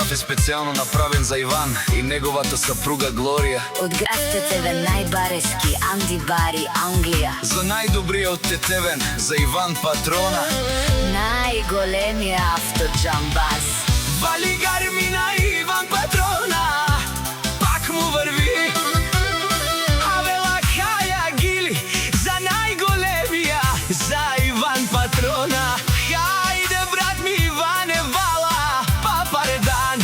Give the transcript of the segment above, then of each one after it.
автограф е специјално направен за Иван и неговата сапруга Глорија. Од град Тетевен најбарески Анди Бари, Англија. За најдобриот Тетевен, за Иван Патрона. Најголемиот автоџамбаз. Вали гармина Иван Патрона, пак му врви. Авела Хаја Гили, за најголемија, за Иван Патрона. Хајде брат ми Иване, вала, Папардан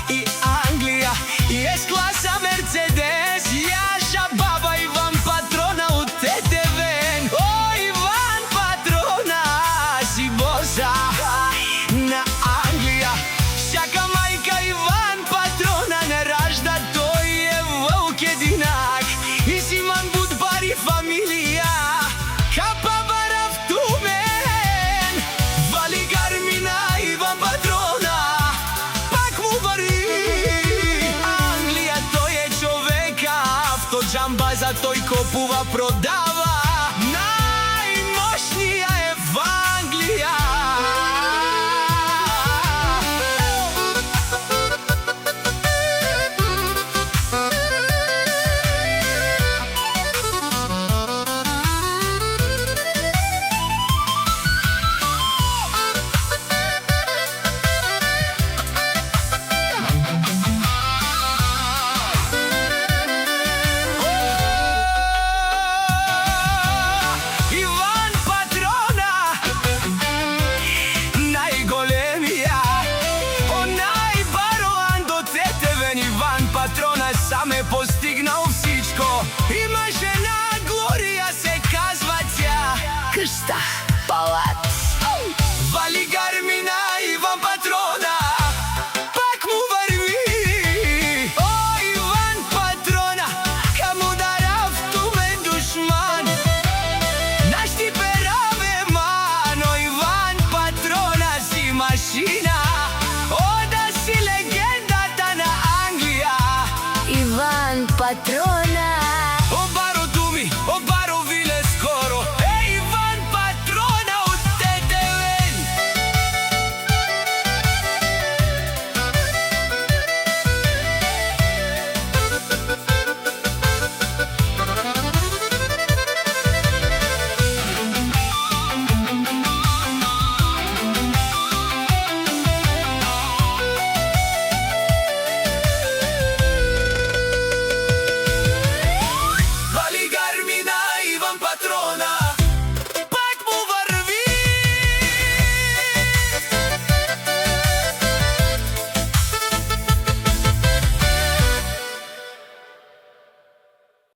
и Англија. И С-класа Мерцедес, јаша баба Иван Патрона од Тетевен. О, Иван Патрона, си боза на Англија. Всяка мајка Иван Патрона не ражда, тој е вълк единак. И Симан Будбари фамилија, капа барав тумен. Вали гармина Иван Патрона, пак му вари. Англија, тој е човека, автоџамбаза тој купува, продава. Најмошнија е в Англија. Иван Патрона, најголемија, онај бароан до Тетевен. Иван Патрона сам е постигнал всичко. Има жена Глорија, се казва тја. Крста, палат. Вали гармина Иван Патрона, пак му върви. О, Иван Патрона, каму дарав тумен душман. Нашти пераве мано, Иван Патрона си машина. О, да си легендата на Англија. Иван Патрона.